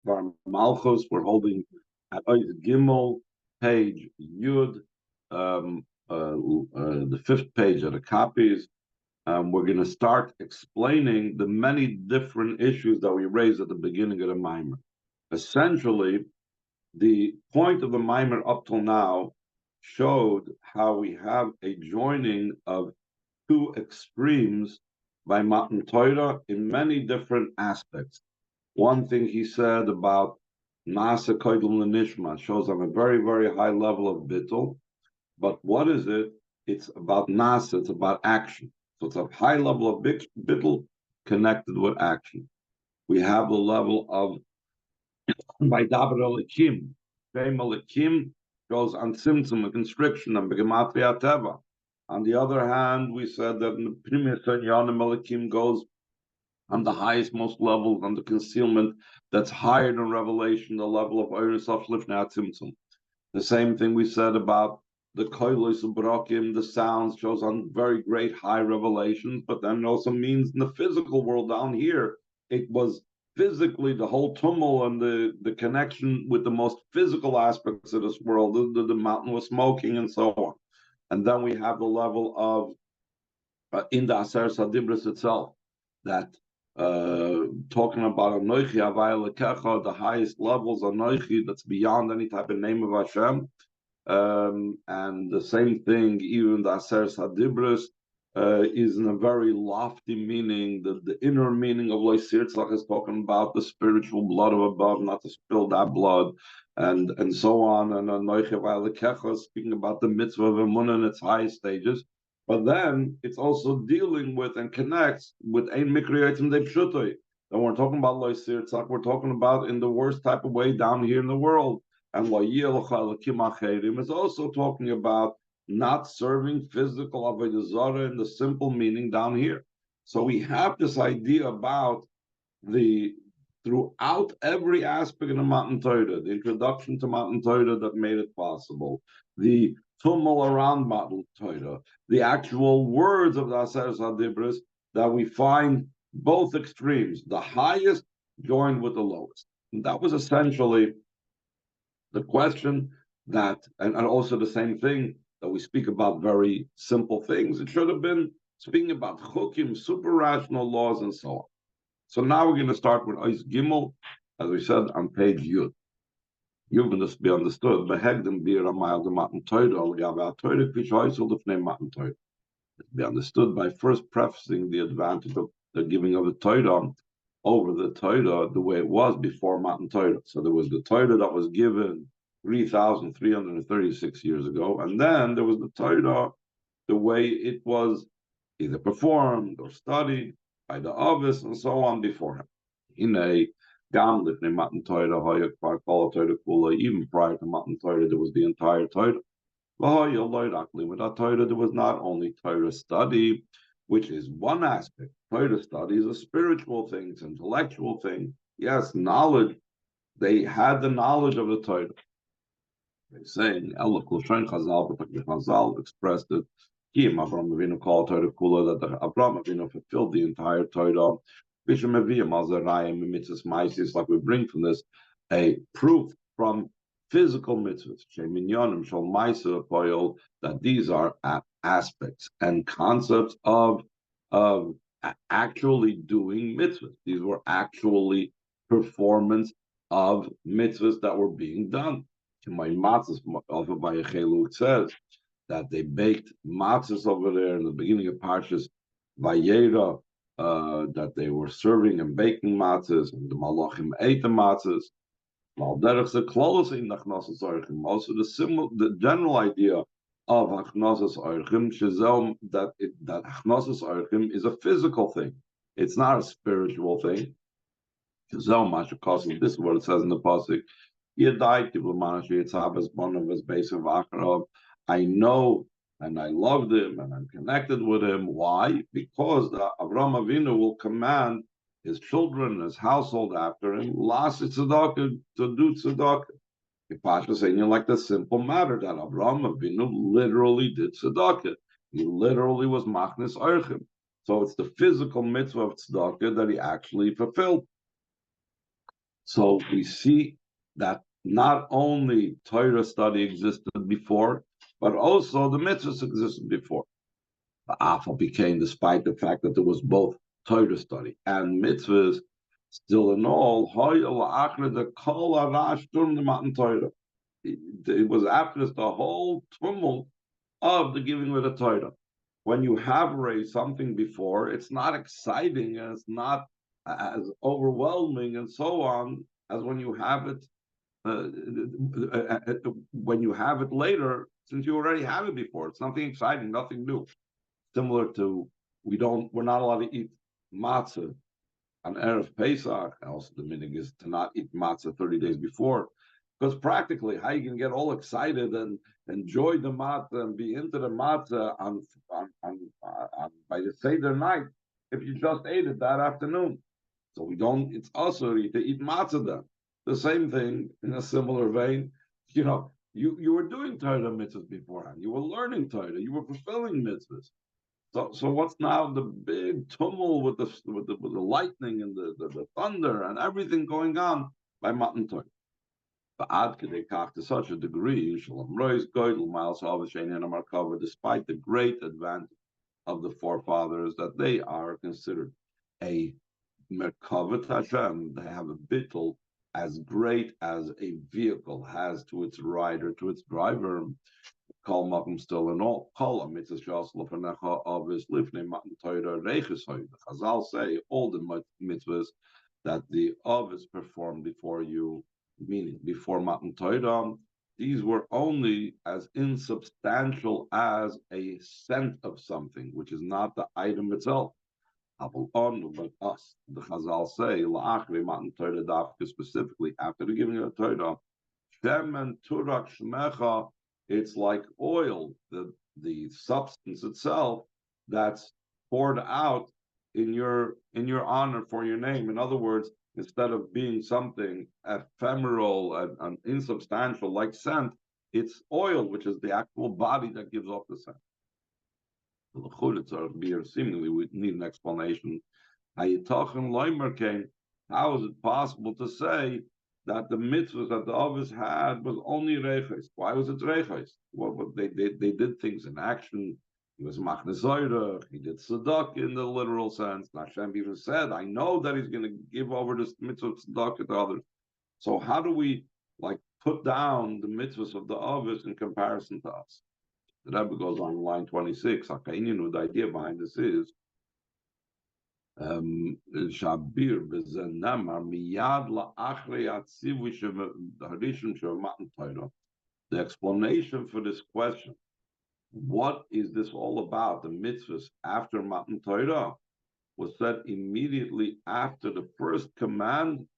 Var Malchus. We're holding at Gimel, page Yud, the 5th page of the copies. We're going to start explaining the many different issues that we raised at the beginning of the Maimer. Essentially, the point of the Maimer up till now showed how we have a joining of two extremes by Matan Torah in many different aspects. One thing he said about Na'asa lενשמע shows on a very, very high level of bittul. But what is it? It's about Na'asa, it's about action. So it's a high level of bittul connected with action. We have the level of by Dabar Elikim. Fame Elikim goes on Tzimtzum, a constriction, and Begematria Teva. On the other hand, we said that in the Pnimiyas Yonim Elikim goes on the highest, most levels, on the concealment that's higher than revelation, the level of Oiris of Shlifnei Tzimtzum. The same thing we said about the Koilos Brokim, the sounds, shows on very great high revelations, but then it also means in the physical world down here, it was physically the whole tumult and the connection with the most physical aspects of this world. The mountain was smoking and so on. And then we have the level of in the Aser Sadibris itself, that talking about Anoichi, Havai Lekecha, the highest levels of Anoichi, that's beyond any type of name of Hashem. And the same thing, even the Aser Sadibris is in a very lofty meaning. The inner meaning of Leisirtzach is talking about the spiritual blood of above, not to spill that blood, and so on. And Anoichi Havai Lekecha speaking about the mitzvah of Emunah in its highest stages. But then it's also dealing with and connects with Ein Mikriyatim De Pshutoi. And we're talking about Leisirtzach, we're talking about in the worst type of way down here in the world. And is also talking about not serving physical avodah zarah in the simple meaning down here. So we have this idea about the throughout every aspect of the Matan Torah, the introduction to Matan Torah that made it possible, the tumult around Matan Torah, the actual words of the Aser Sadibris, that we find both extremes, the highest joined with the lowest. And that was essentially the question that, and also the same thing that we speak about very simple things. It should have been speaking about chukim, super rational laws, and so on. So now we're going to start with Ois Gimel, as we said, on page Yud. You've been to be understood. Behegdim bir amayel de Matan Torah, al-gav Torah, kvish hoysel defnei Matan Torah. Be understood by first prefacing the advantage of the giving of the Torah over the Torah the way it was before Matan Torah. So there was the Torah that was given 3,336 years ago, and then there was the Torah the way it was either performed or studied by the Avis and so on before him. In a Gam Lifnei Matan Torah, Hoya Kvar Kol Torah Kula, even prior to Matan Torah, there was the entire Torah. With that Torah, there was not only Torah study, which is one aspect. Torah study is a spiritual thing, it's an intellectual thing. Yes, knowledge. They had the knowledge of the Torah. They're saying, Chazal expressed it. Avraham Avinu called Torah Kula, that Avraham Avinu fulfilled the entire Torah. Like we bring from this a proof from physical mitzvahs, that these are aspects and concepts of actually doing mitzvahs. These were actually performance of mitzvahs that were being done. It says that they baked matzahs over there in the beginning of Parshas Vayera, that they were serving and baking matzahs, and the Malachim ate the matzahs. Also, the general idea of Hachnasas Orchim, that Hachnasas Orchim is a physical thing. It's not a spiritual thing. This is what it says in the pasuk. I know and I loved him and I'm connected with him. Why? Because the Avraham Avinu will command his children and his household after him, to do tzedakah. Pasha saying like the simple matter that Avraham Avinu literally did tzedakah. He literally was machnis orchim. So it's the physical mitzvah of tzedakah that he actually fulfilled. So we see that not only Torah study existed before, but also the mitzvahs existed before. The Afal became, despite the fact that there was both Torah study and mitzvahs, still in all, it was after the whole tumult of the giving of the Torah. When you have raised something before, it's not exciting and it's not as overwhelming and so on as when you have it later, since you already have it before. It's nothing exciting, nothing new. Similar to we're not allowed to eat matzah on Erev Pesach. Also, the meaning is to not eat matzah 30 days before. Because practically, how you can get all excited and enjoy the matzah and be into the matzah on by the Seder night if you just ate it that afternoon? So it's also to eat matzah then. The same thing in a similar vein. You were doing Torah mitzvahs beforehand. You were learning Torah. You were fulfilling mitzvahs. So what's now the big tumult with the lightning and the thunder and everything going on by Matan Torah? To such a degree, despite the great advantage of the forefathers, that they are considered a merkavat Hashem. They have a bittul as great as a vehicle has to its rider, to its driver. Call makom still in all. Call mitzvahs shas lefanecha avis lifnei matan Torah reiches hoy. The Chazal say all the mitzvahs that the avis performed before you, meaning before Matan Torah, these were only as insubstantial as a scent of something, which is not the item itself. But us, the Chazal say, la'achri Matan Torah dafka, specifically after the giving of the Torah, shemen turak shmecha, it's like oil, the substance itself that's poured out in your honor for your name. In other words, instead of being something ephemeral and insubstantial like scent, it's oil, which is the actual body that gives off the scent. Seemingly, we need an explanation. How is it possible to say that the mitzvahs that the Avos had was only reiches? Why was it reiches? Well, they did things in action. He was machnezoirach. He did tzedakah in the literal sense. Hashem even said, "I know that he's going to give over this mitzvah of tzedakah to others." So how do we put down the mitzvahs of the Avos in comparison to us? The Rebbe goes on line 26. The idea behind this is the explanation for this question, what is this all about, the mitzvahs after Matan Torah, was said immediately after the first command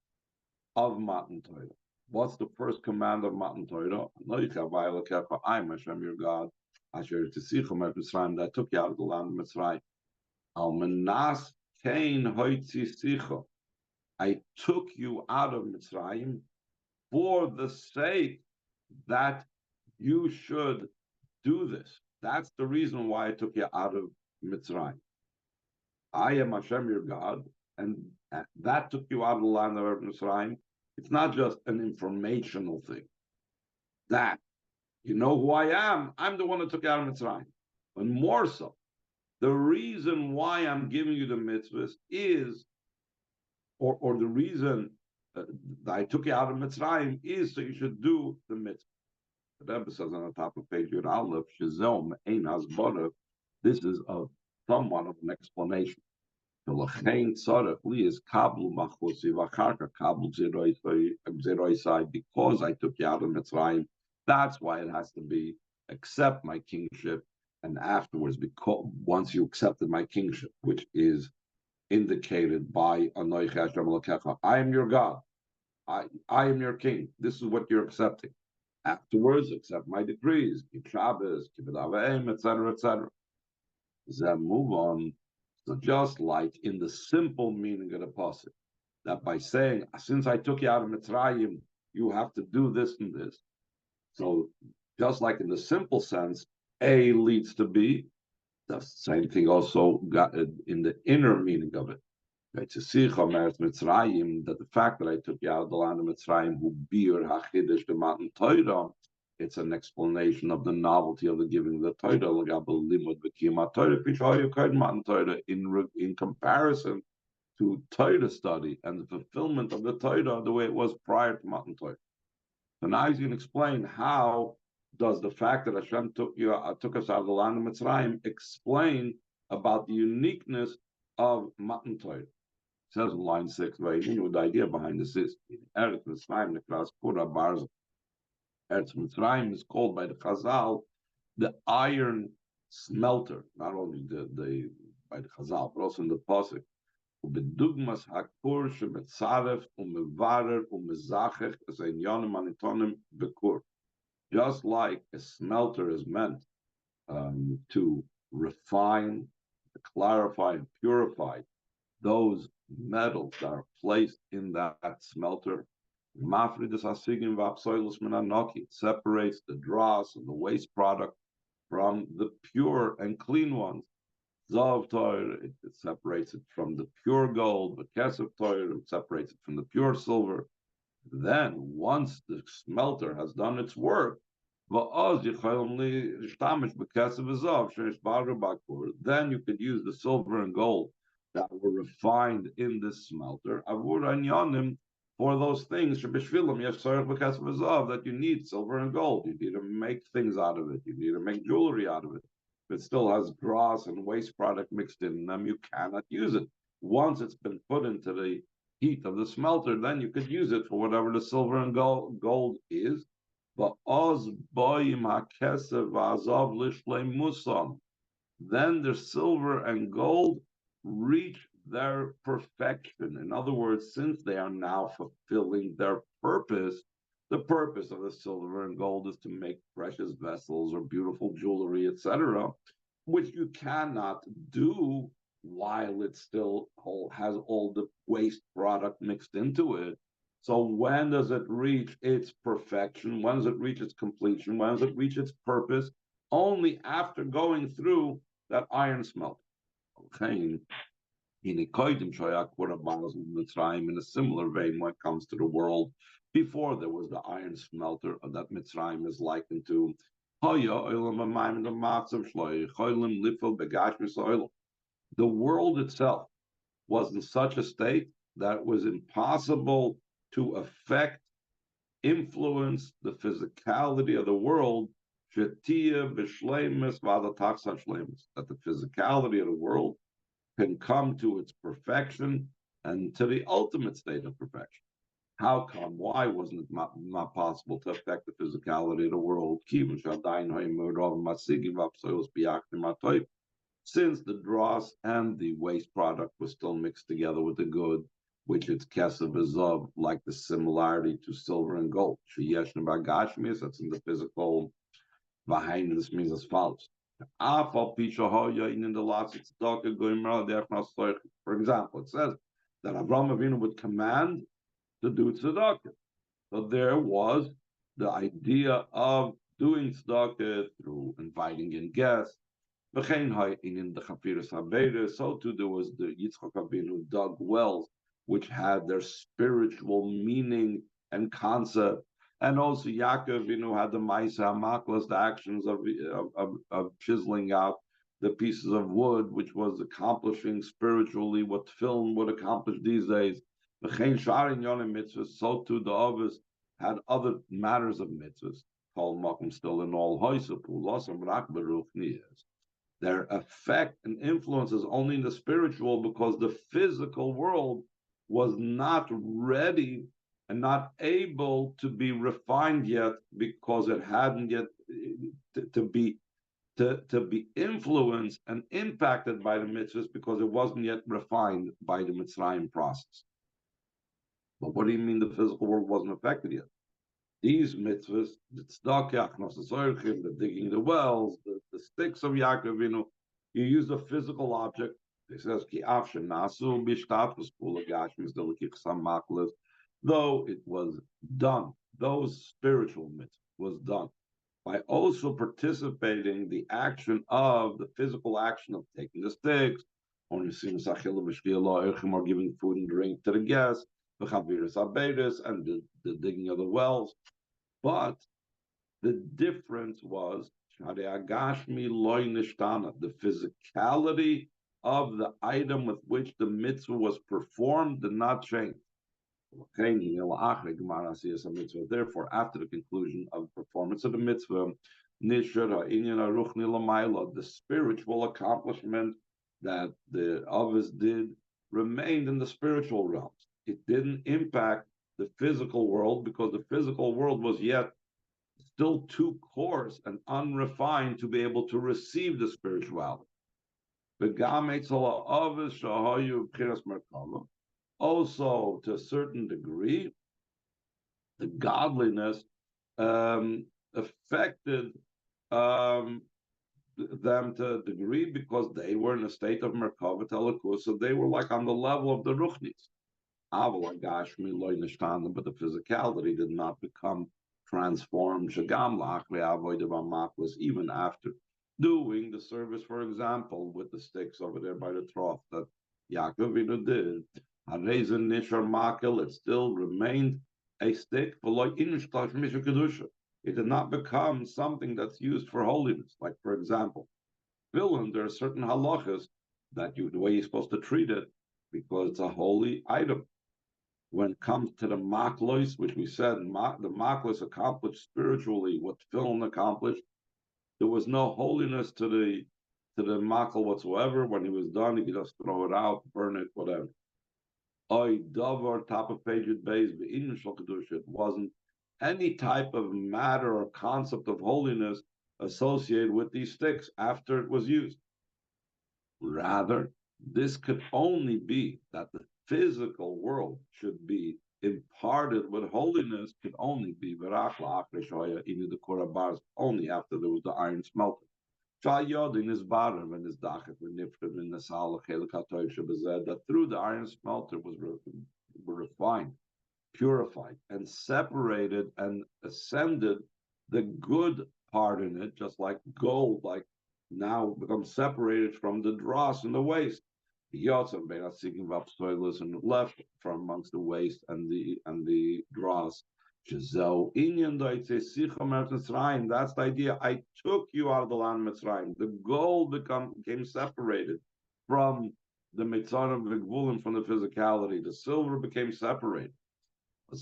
of Matan Torah. What's the first command of Matan Torah? I am Hashem your God, that took you out of the land of Mitzrayim. Almanas Kain Hoitzi Sicha. I took you out of Mitzrayim for the sake that you should do this. That's the reason why I took you out of Mitzrayim. I am Hashem your God, and that took you out of the land of Mitzrayim. It's not just an informational thing. That you know who I am. I'm the one that took you out of Mitzrayim. But more so, the reason why I'm giving you the mitzvahs is, or the reason that I took you out of Mitzrayim is so you should do the mitzvah. The Rebbe says on the top of page Yud Aleph, Shizom Ein Hasbara. This is somewhat of an explanation. Because I took you out of Mitzrayim, that's why it has to be accept my kingship, and afterwards, because once you accepted my kingship, which is indicated by Anoich Hashem Elokecha, I am your God, I am your king. This is what you're accepting. Afterwards, accept my decrees, keep Shabbos, keep it Avim, etc., etc. Then move on. So just like in the simple meaning of the pasuk, that by saying, since I took you out of Mitzrayim, you have to do this and this. So just like in the simple sense, A leads to B, the same thing also got in the inner meaning of it, It's a sicha meres Mitzrayim, that the fact that I took you out of the land of Mitzrayim, who beer hachidish the mountain Torah, it's an explanation of the novelty of the giving of the Torah, in comparison to Torah study and the fulfillment of the Torah the way it was prior to Matan Torah. So now he's going to explain how does the fact that Hashem took us out of the land of Mitzrayim explain about the uniqueness of Matan Torah. It says in line 6, the idea behind this is Eretz Mitzrayim Nekras Pura Barza. Eretz Mitzrayim is called by the Chazal the iron smelter, not only the by the Chazal, but also in the Pasuk. Bedugmas hakur shemetzaref umevarer umezachech zeinyanim anitonim bekur. Just like a smelter is meant to refine, to clarify, and purify those metals that are placed in that smelter. It separates the dross and the waste product from the pure and clean ones. Zav Torah, it separates it from the pure gold. The Kesef Torah, it separates it from the pure silver. Then, once the smelter has done its work, then you could use the silver and gold that were refined in this smelter for those things that you need silver and gold. You need to make things out of it. You need to make jewelry out of it. If it still has dross and waste product mixed in them, you cannot use it. Once it's been put into the heat of the smelter, then you could use it for whatever the silver and gold is. Then the silver and gold reach their perfection. In other words, since they are now fulfilling their purpose, the purpose of the silver and gold is to make precious vessels or beautiful jewelry, etc., which you cannot do while it still has all the waste product mixed into it. So when does it reach its perfection? When does it reach its completion? When does it reach its purpose? Only after going through that iron smelter. Okay. In a similar vein, when it comes to the world, before there was the iron smelter, that Mitzrayim is likened to. The world itself was in such a state that it was impossible to affect, influence the physicality of the world, that the physicality of the world can come to its perfection and to the ultimate state of perfection. How come? Why wasn't it not possible to affect the physicality of the world? Since the dross and the waste product was still mixed together with the good, which its kesef is of, like the similarity to silver and gold. That's in the physical. This means as follows. For example, it says that Avraham Avinu would command to do tzedakah. So there was the idea of doing tzedakah through inviting in guests. So too there was the Yitzchak Avinu dug wells, which had their spiritual meaning and concept. And also Yaakov Avinu had the Ma'aseh HaMaklos, the actions of chiseling out the pieces of wood, which was accomplishing spiritually what film would accomplish these days. So too the others had other matters of mitzvahs. Still in all their effect and influence is only in the spiritual, because the physical world was not ready and not able to be refined yet, because it hadn't yet to be influenced and impacted by the mitzvahs, because it wasn't yet refined by the Mitzrayim process. But what do you mean the physical world wasn't affected yet? These mitzvahs, the tzedakah, the digging the wells, the sticks of Yaakov Avinu, you use a physical object. It says though it was done, those spiritual mitzvahs was done by also participating the action of the physical action of taking the sticks, or giving food and drink to the guests, and the digging of the wells. But the difference was the physicality of the item with which the mitzvah was performed did not change. Therefore, after the conclusion of the performance of the mitzvah, the spiritual accomplishment that the others did remained in the spiritual realms. It didn't impact the physical world because the physical world was yet still too coarse and unrefined to be able to receive the spirituality. Also, to a certain degree, the godliness affected them to a degree because they were in a state of merkavat elikus, so they were like on the level of the ruchnis. But the physicality did not become transformed even after doing the service, for example, with the sticks over there by the trough that Yaakov did. It still remained a stick. It did not become something that's used for holiness. Like, for example, tefillin, there are certain halachas that the way you're supposed to treat it, because it's a holy item. When it comes to the maklos, which we said, the maklos accomplished spiritually what tefillin accomplished, there was no holiness to the makal whatsoever. When he was done, he could just throw it out, burn it, whatever. Top of page base, it wasn't any type of matter or concept of holiness associated with these sticks after it was used. Rather, this could only be that the physical world should be imparted with holiness, could only be only after there was the iron smelting. That through the iron smelter was refined, purified, and separated and ascended the good part in it, just like gold, like now becomes separated from the dross and the waste. And left from amongst the waste and the dross. That's the idea. I took you out of the land of Mitzrayim. The gold became separated from the Mitzarim V'Gvulim, from the physicality. The silver became separated. Then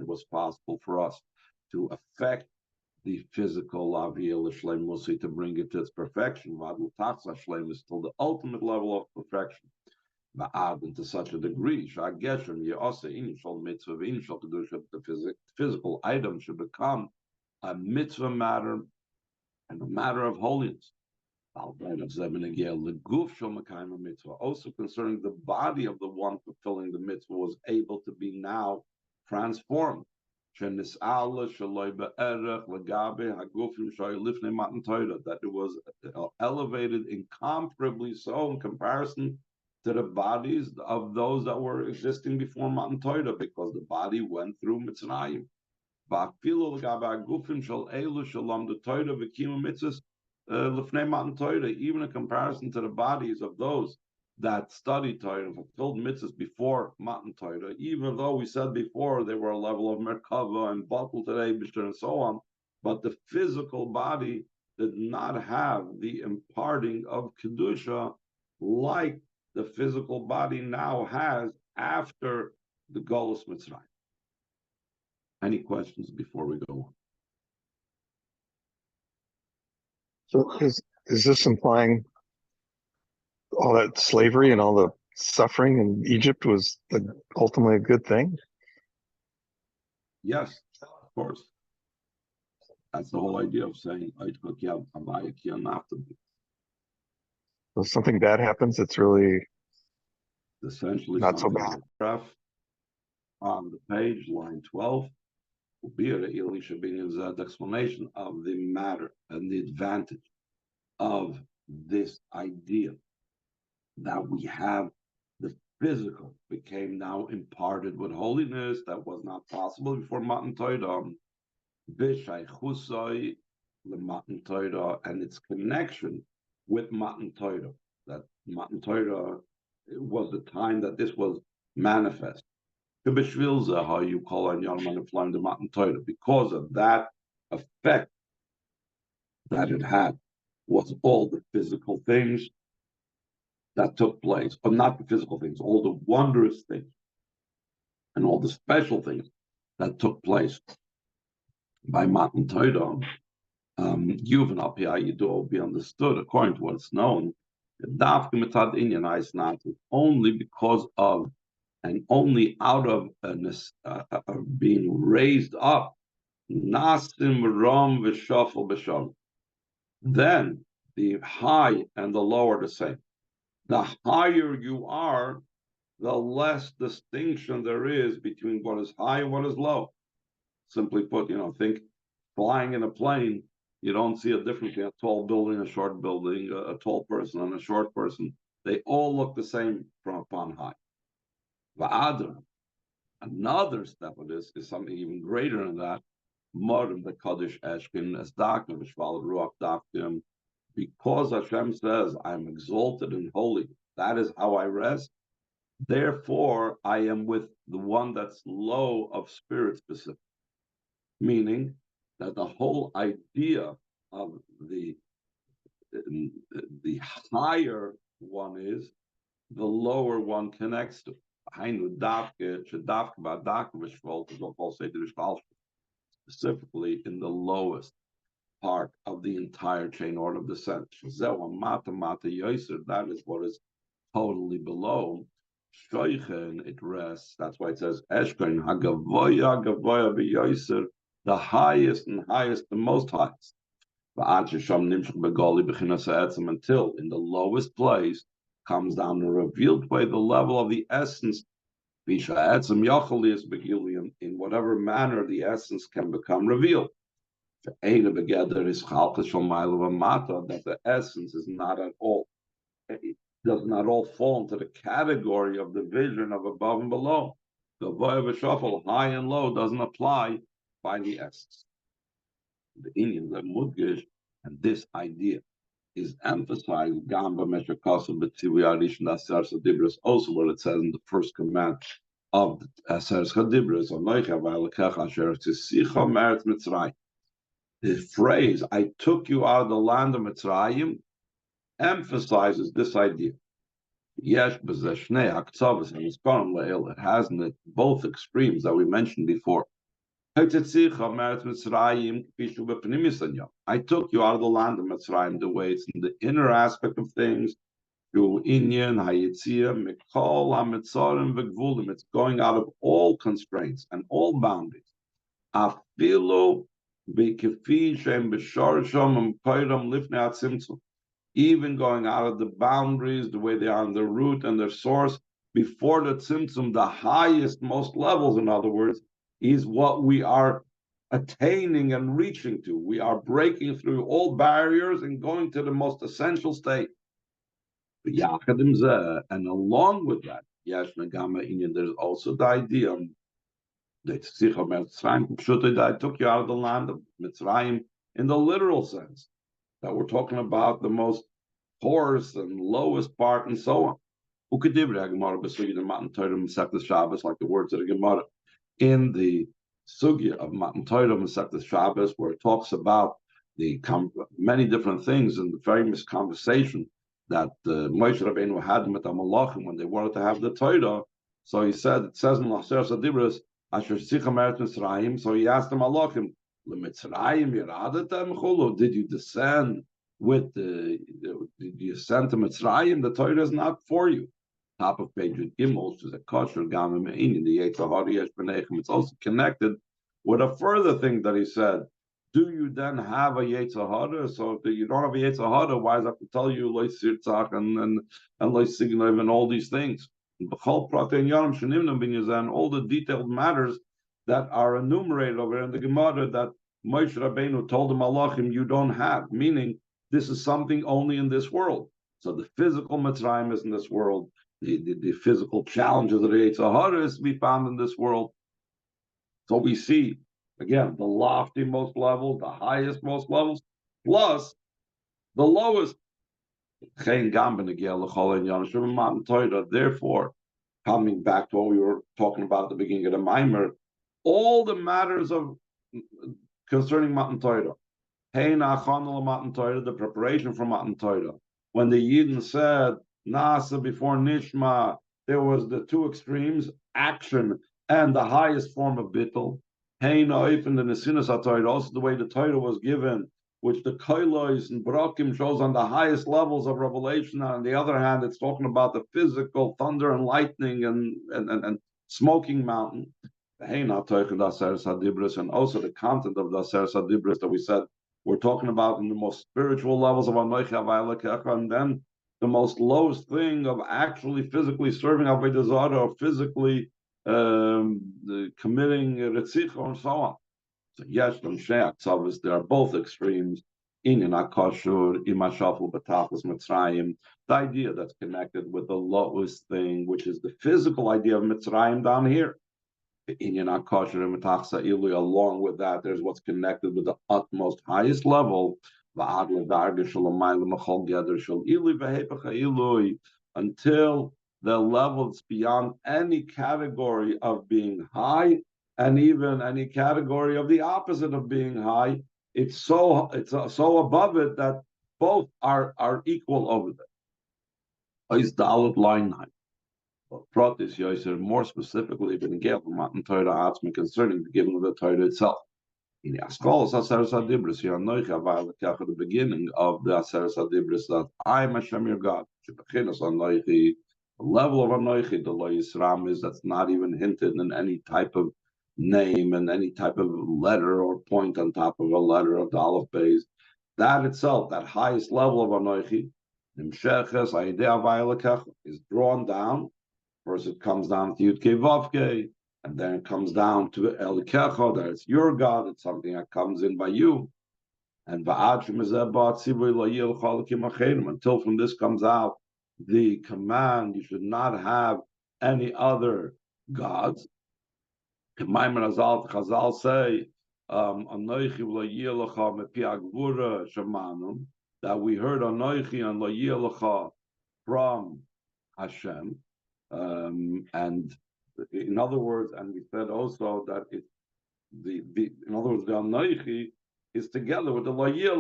it was possible for us to affect the physical Aviyah L'Shleimusi, to bring it to its perfection. Vadul Tatzah Shleim is still the ultimate level of perfection. And to such a degree, the physical item should become a mitzvah matter and a matter of holiness. Also concerning the body of the one fulfilling the mitzvah was able to be now transformed. That it was elevated incomparably so in comparison to the bodies of those that were existing before Matan Torah, because the body went through Mitzrayim. Even in comparison to the bodies of those that studied Torah and fulfilled mitzvahs before Matan Torah, even though we said before they were a level of Merkava and Batul today, and so on, but the physical body did not have the imparting of Kedusha like the physical body now has after the Golus Mitzrayim. Any questions before we go on? So is this implying all that slavery and all the suffering in Egypt was ultimately a good thing? Yes, of course. That's the whole idea of saying, So if something bad happens, it's really essentially not so bad. On the page, line 12, will be the explanation of the matter and the advantage of this idea that we have the physical became now imparted with holiness that was not possible before Matan Torah, the Matan Torah and its connection with Matan Torah. That Matan Torah was the time that this was manifest. How you call on Yom Flying the Matan Torah, because of that effect that it had, was all the physical things that took place, or not the physical things, all the wondrous things and all the special things that took place by Matan Torah. Yuvan al Pi'ayidol be understood according to what's known. Only because of and only out of being raised up, Nasim Ram V'Shafal B'Shalom. Then the high and the low are the same. The higher you are, the less distinction there is between what is high and what is low. Simply put, think flying in a plane, you don't see a difference between a tall building, a short building, a tall person and a short person. They all look the same from up on high. Va'adra, another step of this is something even greater than that. Morim the Kaddish Eshkin as Dakim V'Shval Ruach Dakim. Because Hashem says, I'm exalted and holy, that is how I rest. Therefore, I am with the one that's low of spirit specific. Meaning that the whole idea of the higher one is, the lower one connects to. Specifically in the lowest part of the entire chain order of descent. That is what is totally below. It rests. That's why it says Eshkein Hagavoya Gavoya b'Yoser, the highest and highest, the most highest. Until in the lowest place comes down the revealed way, the level of the essence. In whatever manner the essence can become revealed. That the essence is not at all, it does not all fall into the category of the vision of above and below. The Shuffle, high and low, doesn't apply by the essence. The Indians are mudgish, and this idea is emphasized also what it says in the first command of the Aseres Chadibros. The phrase "I took you out of the land of Mitzrayim" emphasizes this idea. It has in it both extremes that we mentioned before. I took you out of the land of Mitzrayim, the way it's in the inner aspect of things, through Inyan, Hayitzia, Mikol, HaMitzarim, V'Gvulim. It's going out of all constraints and all boundaries. Afilu b'kefi shem b'shorsham u'mpayram lifnei atzimtzum. Even going out of the boundaries, the way they are in the root and their source, before the tzimtzum, the highest, most levels, in other words, is what we are attaining and reaching to. We are breaking through all barriers and going to the most essential state. And along with that, there's also the idea that I took you out of the land of Mitzrayim in the literal sense, that we're talking about the most poorest and lowest part and so on. Like the words of the Gemara in the Sugya of Matan Torah Masechtas Shabbos, where it talks about the many different things in the famous conversation that Moshe Rabbeinu had with the Malachim when they wanted to have the Torah. So he said, it says in Lachser Sadibros, Asher Sicha Meret Mitzrayim. So he asked the Malachim, L'Mitzrayim Yeradatem Chulu? Did you descend with did you ascend to Mitzrayim? The Torah is not for you. Top of page Gimel, which is a kosher gamma me'inin, the Yetzirah Yesh B'neichem. It's also connected with a further thing that he said. Do you then have a Yetzirah? So if you don't have a Yetzirah, why does I have to tell you Lo Sirtzach and Lo Signev and all these things? And all the detailed matters that are enumerated over in the Gemara that Moshe Rabbeinu told the Malachim you don't have, meaning this is something only in this world. So the physical Mitzrayim is in this world. The physical challenges of the Yetzirah is to be found in this world. So we see, again, the lofty most levels, the highest most levels, plus the lowest Therefore, coming back to what we were talking about at the beginning of the Maimer, all the matters of concerning Matan Torah, the preparation for Matan Torah. When the Yidden said Na'asa before Nishma, there was the two extremes, action and the highest form of bittul. Hein oif and the Nesinas HaTorah, also the way the Torah was given, which the Koilos and Brakim shows on the highest levels of revelation. On the other hand, it's talking about the physical thunder and lightning and smoking mountain. And also the content of the Aseres HaDibros that we said we're talking about in the most spiritual levels of Anochi Havai Lekecha, and then the most lowest thing of actually physically serving Avodah Zarah or physically committing Retzicha and so on. So yes, they are both extremes. Inyan Akashur, Imashaful Batachas Mitzrayim, the idea that's connected with the lowest thing, which is the physical idea of Mitzrayim down here. Along with that, there's what's connected with the utmost highest level until the level is beyond any category of being high and even any category of the opposite of being high. It's so above it that both are equal over there. Is Dalet line 9. Pratis Yoser, more specifically, been given Matan Torah Atzmi concerning the giving of the Torah itself. In the Askolos Aseres HaDibros, the beginning of the Aseres HaDibros, that I am Hashem your God. The level of Anoichi, the Lo Yisram, is that's not even hinted in any type of name and any type of letter or point on top of a letter of the Aleph Beis. That itself, that highest level of Anoichi, is drawn down. First, it comes down to Yud Kei Vav Kei, and then it comes down to El Kecho, that it's your God, it's something that comes in by you. And until from this comes out the command, you should not have any other gods. Chazal say, that we heard Anoichi and Lo Yeh from Hashem. And in other words, and we said also that in other words, the Anoichi is together with the Lo Yeh.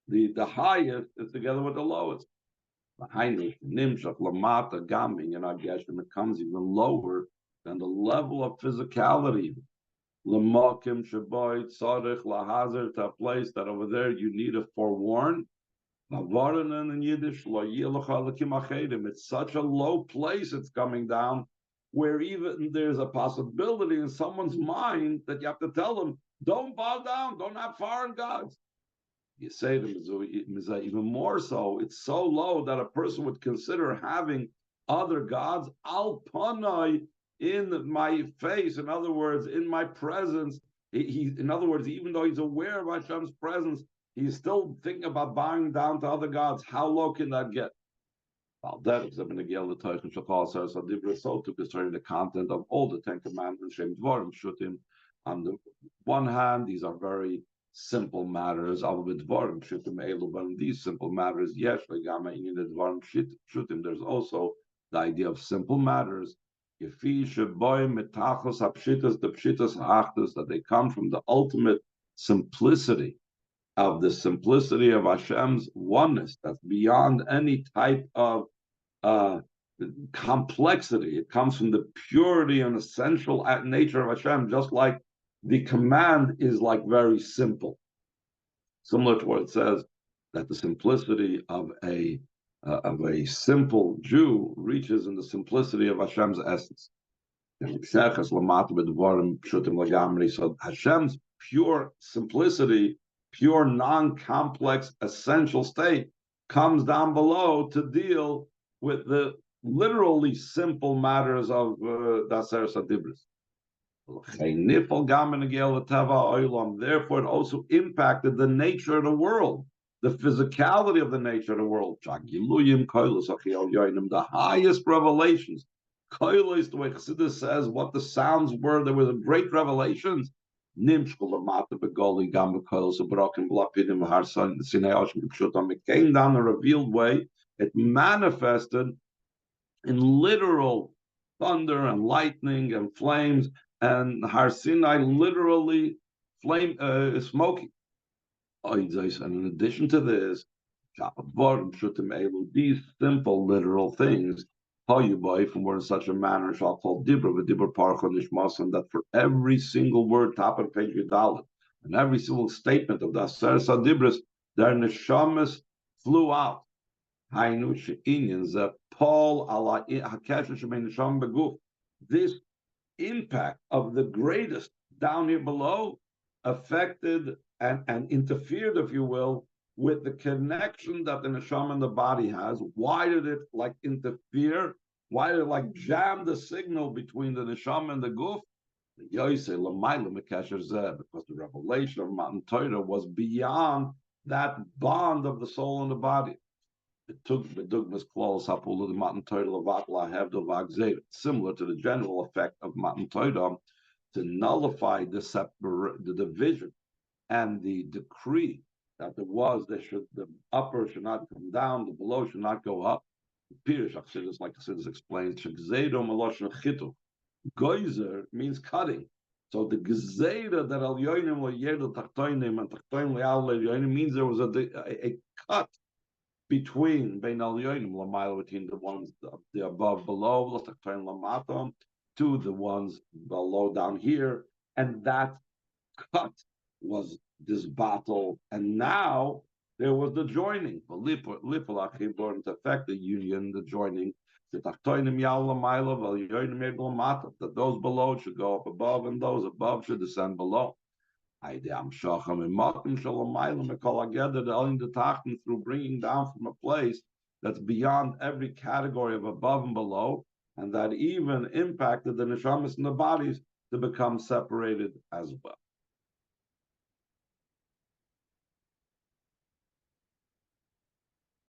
The highest is together with the lowest. The Heinrich, Nimshach, Lamata, Gaming, and Ageshem, it comes even lower than the level of physicality. Lamakim, Shaboy, Tzarech, Lahazer, to a place that over there you need to forewarn. Mavaranan in Yiddish, it's such a low place it's coming down, where even there's a possibility in someone's mind that you have to tell them, don't bow down, don't have foreign gods. You say to them, even more so, it's so low that a person would consider having other gods, al panai, in my face, in other words, in my presence. In other words, even though he's aware of Hashem's presence, he's still thinking about bowing down to other gods. How low can that get? So to concerning the content of all the Ten Commandments, on the one hand, these are very simple matters. But in these simple matters, there's also the idea of simple matters. That they come from the ultimate simplicity of Hashem's oneness, that's beyond any type of complexity. It comes from the purity and essential nature of Hashem, just like the command is like very simple. Similar to what it says, that the simplicity of a simple Jew reaches in the simplicity of Hashem's essence. So Hashem's pure simplicity, pure non-complex essential state comes down below to deal with the literally simple matters of the Aseres HaDibros. Therefore, it also impacted the nature of the world, the physicality of the nature of the world. The highest revelations. The way Chassidus says what the sounds were, there were great revelations. Nimshkul lamata begoli gam bekolos ubroken blapidim harsan sinei oshim kipshutam. It came down a revealed way. It manifested in literal thunder and lightning and flames, and Har Sinai literally smoking. And in addition to this, these simple literal things, from word in such a manner, shall call dibra v'dibra parcha nishmasan, that for every single word, top of page Yudalit, and every single statement of the Aser Sadibras, their neshamas flew out. Hainu she'inyan ze Paul ala hakesher shemein nesham beguf. This impact of the greatest down here below affected and interfered, if you will, with the connection that the neshama and the body has. Why did it interfere? Why did it jam the signal between the neshama and the guf? Because the revelation of Matan Torah was beyond that bond of the soul and the body. It took the dogmas close hapulu the Matan Torah levat lahev dovag zeh, similar to the general effect of Matan Torah, to nullify the division and the decree that the upper should not come down, the below should not go up. Pirish Achsidus, like Achsidus explains, Geyser means cutting. So the Gezeda that Al Yoinim lo Yedel Tachtoinim and Tachtoinim Leal Yoinim means there was a cut between Bein Al Yoinim Lamayla, between the ones the above below, Tachtoinim Lamatom, to the ones below down here, and that cut was this battle, and now there was the joining. To affect the union, the joining. That those below should go up above, and those above should descend below. Through bringing down from a place that's beyond every category of above and below, and that even impacted the neshamas and the bodies to become separated as well.